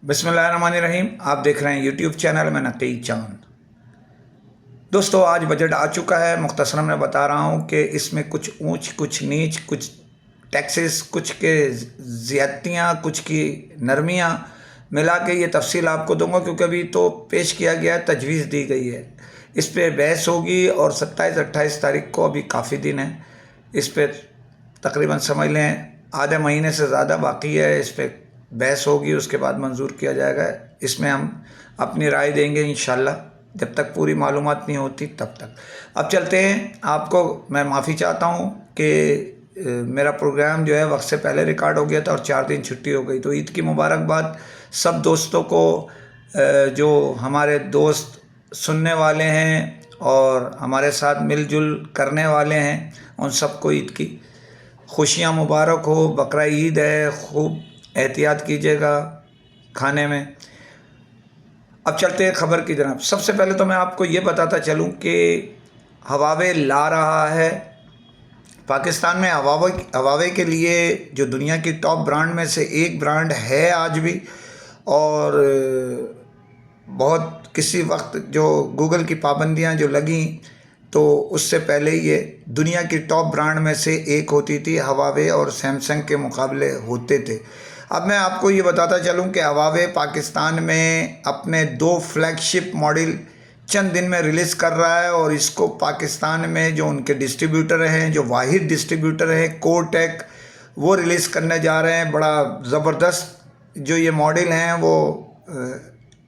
बिस्मिल्लाहिर्रहमानिर्रहीम। आप देख रहे हैं यूट्यूब चैनल में नकी चांद। दोस्तों, आज बजट आ चुका है। मुख्तसरन मैं बता रहा हूँ कि इसमें कुछ ऊंच, कुछ नीच, कुछ टैक्सेस, कुछ के ज़्यादतियाँ, कुछ की नरमियाँ मिला के ये तफसील आपको दूंगा, क्योंकि अभी तो पेश किया गया है, तजवीज़ दी गई है। इस पर बहस होगी और 27-28 तारीख को अभी काफ़ी दिन है। इस पर तकरीबन समझ लें आधे महीने से ज़्यादा बाकी है। इस पर बहस होगी, उसके बाद मंजूर किया जाएगा। इसमें हम अपनी राय देंगे इंशाल्लाह, जब तक पूरी मालूमात नहीं होती तब तक। अब चलते हैं। आपको मैं माफ़ी चाहता हूँ कि मेरा प्रोग्राम जो है वक्त से पहले रिकॉर्ड हो गया था और 4 दिन छुट्टी हो गई। तो ईद की मुबारकबाद सब दोस्तों को, जो हमारे दोस्त सुनने वाले हैं और हमारे साथ मिलजुल करने वाले हैं, उन सबको ईद की खुशियाँ मुबारक हो। बकरा ईद है, खूब एहतियात कीजिएगा खाने में। अब चलते हैं खबर की तरफ। सबसे पहले तो मैं आपको ये बताता चलूँ कि हवावे ला रहा है पाकिस्तान में। हवावे के लिए जो दुनिया की टॉप ब्रांड में से एक ब्रांड है आज भी, और बहुत किसी वक्त जो गूगल की पाबंदियां जो लगी, तो उससे पहले ये दुनिया की टॉप ब्रांड में से एक होती थी। हवावे और सैमसंग के मुकाबले होते थे। अब मैं आपको ये बताता चलूँ कि हवावे पाकिस्तान में अपने 2 फ्लैगशिप मॉडल चंद दिन में रिलीज़ कर रहा है, और इसको पाकिस्तान में जो उनके डिस्ट्रीब्यूटर हैं, जो वाहिद डिस्ट्रीब्यूटर हैं कोटेक, वो रिलीज़ करने जा रहे हैं। बड़ा ज़बरदस्त जो ये मॉडल हैं वो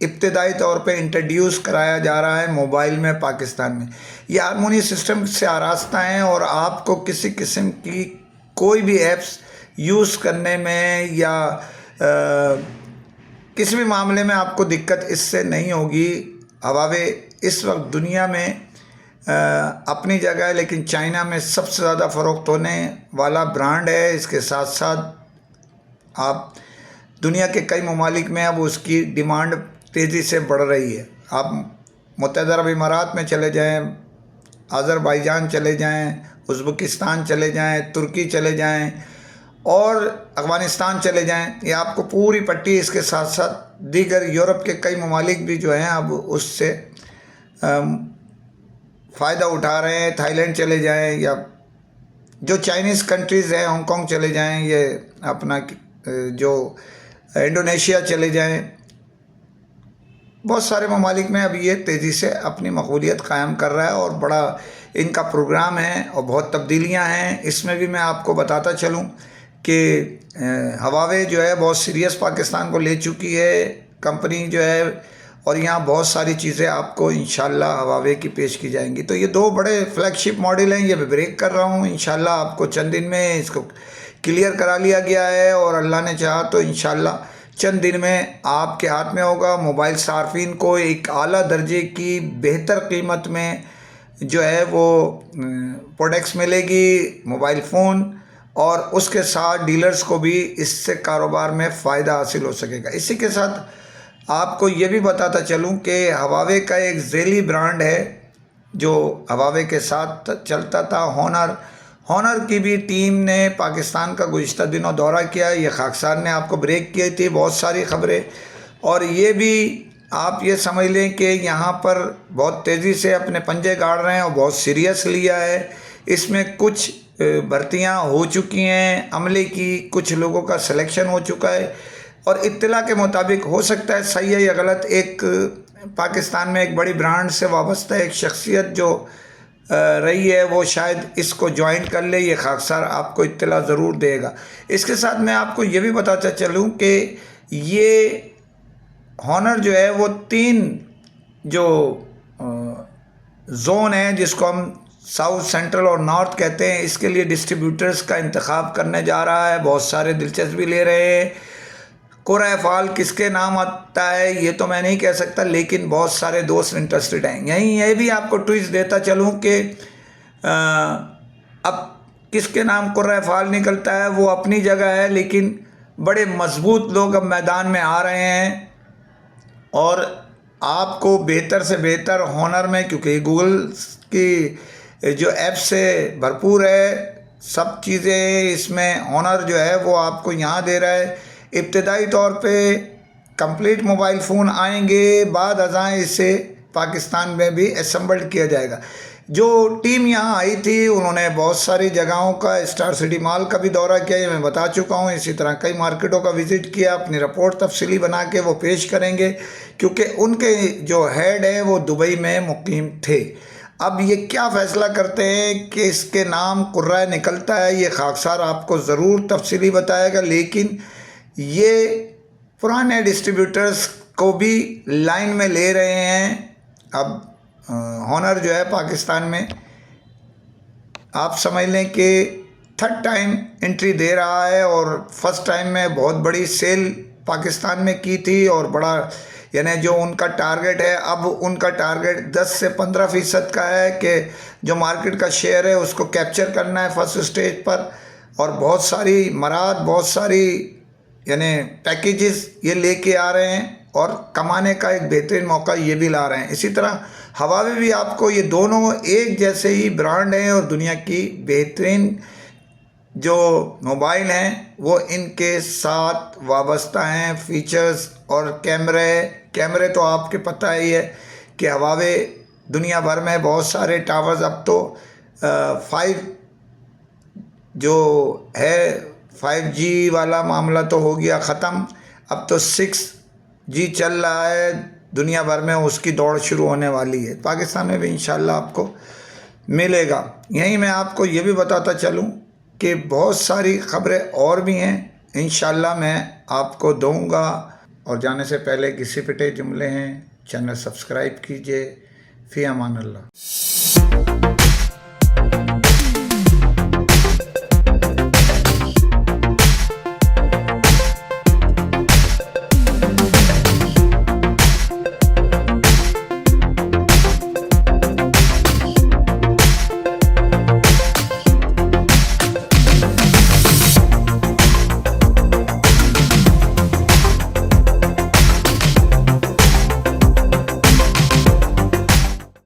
इब्तदाई तौर पे इंट्रोड्यूस कराया जा रहा है मोबाइल में पाकिस्तान में। ये हारमोनी सिस्टम से आरास्ता हैं और आपको किसी किस्म की कोई भी ऐप्स यूज़ करने में या किसी भी मामले में आपको दिक्कत इससे नहीं होगी। हवावे इस वक्त दुनिया में अपनी जगह है, लेकिन चाइना में सबसे ज़्यादा फ़रोख्त होने वाला ब्रांड है। इसके साथ साथ आप दुनिया के कई ममालिक में अब उसकी डिमांड तेज़ी से बढ़ रही है। आप मुत्तहदा अरब इमारात में चले जाएं, अज़रबैजान चले जाएं, उज़्बेकिस्तान चले जाएं, तुर्की चले जाएं और अफ़गानिस्तान चले जाएं, ये आपको पूरी पट्टी। इसके साथ साथ दीगर यूरोप के कई ममालिक भी जो हैं अब उससे फ़ायदा उठा रहे हैं। थाईलैंड चले जाएं या जो चाइनीज़ कंट्रीज़ हैं, हांगकांग चले जाएं, ये अपना जो इंडोनेशिया चले जाएं, बहुत सारे ममालिक में अब ये तेज़ी से अपनी मकबूलियत कायम कर रहा है और बड़ा इनका प्रोग्राम है और बहुत तब्दीलियां हैं। इसमें भी मैं आपको बताता चलूं कि हवावे जो है बहुत सीरियस पाकिस्तान को ले चुकी है कंपनी जो है, और यहाँ बहुत सारी चीज़ें आपको इंशाल्लाह हवावे की पेश की जाएंगी। तो ये 2 बड़े फ्लैगशिप मॉडल हैं, ये मैं ब्रेक कर रहा हूँ। इंशाल्लाह आपको चंद दिन में इसको क्लियर करा लिया गया है, और अल्लाह ने चाहा तो इंशाल्लाह चंद दिन में आपके हाथ में होगा। मोबाइल सार्फिन को एक आला दर्जे की बेहतर कीमत में जो है वो प्रोडक्ट्स मिलेगी, मोबाइल फ़ोन, और उसके साथ डीलर्स को भी इससे कारोबार में फ़ायदा हासिल हो सकेगा। इसी के साथ आपको ये भी बताता चलूँ कि हवावे का एक ज़ेली ब्रांड है जो हवावे के साथ चलता था, हॉनर की भी टीम ने पाकिस्तान का गुज़िश्ता दिनों दौरा किया। ये खाकसार ने आपको ब्रेक की थी बहुत सारी ख़बरें, और ये भी आप ये समझ लें कि यहाँ पर बहुत तेज़ी से अपने पंजे गाड़ रहे हैं और बहुत सीरियस लिया है। इसमें कुछ भर्तियाँ हो चुकी हैं अमले की, कुछ लोगों का सिलेक्शन हो चुका है, और इत्तला के मुताबिक हो सकता है सही है या गलत, एक पाकिस्तान में एक बड़ी ब्रांड से वाबस्ता एक शख्सियत जो रही है वो शायद इसको ज्वाइन कर ले। ये खाकसार आपको इत्तला ज़रूर देगा। इसके साथ मैं आपको ये भी बताता चलूँ कि ये हॉनर जो है वो 3 जो जोन है, जिसको हम साउथ, सेंट्रल और नॉर्थ कहते हैं, इसके लिए डिस्ट्रीब्यूटर्स का इंतखाब करने जा रहा है। बहुत सारे दिलचस्पी ले रहे हैं। कुर्रा फ़ाल किसके नाम आता है ये तो मैं नहीं कह सकता, लेकिन बहुत सारे दोस्त इंटरेस्टेड हैं। यहीं ये भी आपको ट्विस्ट देता चलूँ कि अब किसके नाम कुर्रा फ़ाल निकलता है वो अपनी जगह है, लेकिन बड़े मजबूत लोग अब मैदान में आ रहे हैं, और आपको बेहतर से बेहतर हॉनर में, क्योंकि गूगल की जो ऐप से भरपूर है सब चीज़ें, इसमें हॉनर जो है वो आपको यहाँ दे रहा है। इब्तदाई तौर पे कंप्लीट मोबाइल फ़ोन आएंगे, बाद अज़ां इसे पाकिस्तान में भी असेंबल्ड किया जाएगा। जो टीम यहाँ आई थी उन्होंने बहुत सारी जगहों का, स्टार सिटी मॉल का भी दौरा किया, ये मैं बता चुका हूँ। इसी तरह कई मार्केटों का विज़िट किया। अपनी रिपोर्ट तफसीली बना के वो पेश करेंगे, क्योंकि उनके जो हेड हैं वो दुबई में मुकीम थे। अब ये क्या फ़ैसला करते हैं कि इसके नाम कुर्रा निकलता है, ये खाकसार आपको ज़रूर तफसीली बताएगा। लेकिन ये पुराने डिस्ट्रीब्यूटर्स को भी लाइन में ले रहे हैं। अब हॉनर जो है पाकिस्तान में, आप समझ लें कि थर्ड टाइम एंट्री दे रहा है, और फर्स्ट टाइम में बहुत बड़ी सेल पाकिस्तान में की थी, और बड़ा यानी जो उनका टारगेट है, अब उनका टारगेट 10 से 15% का है कि जो मार्केट का शेयर है उसको कैप्चर करना है फर्स्ट स्टेज पर। और बहुत सारी मराद, बहुत सारी यानी पैकेजेस ये लेके आ रहे हैं, और कमाने का एक बेहतरीन मौका ये भी ला रहे हैं। इसी तरह हवावे भी आपको, ये दोनों एक जैसे ही ब्रांड हैं और दुनिया की बेहतरीन जो मोबाइल हैं वो इनके साथ वाबस्ता हैं। फीचर्स और कैमरे तो आपके पता ही है कि हवावे दुनिया भर में बहुत सारे टावर्स, अब तो 5 जो है 5G वाला मामला तो हो गया ख़त्म, अब तो 6G चल रहा है दुनिया भर में, उसकी दौड़ शुरू होने वाली है। पाकिस्तान में भी इंशाल्लाह आपको मिलेगा। यहीं मैं आपको ये भी बताता चलूँ कि बहुत सारी ख़बरें और भी हैं, इंशाल्लाह मैं आपको दूंगा। और जाने से पहले घिसे पिटे जुमले हैं, चैनल सब्सक्राइब कीजिए। फ़ी अमान अल्लाह।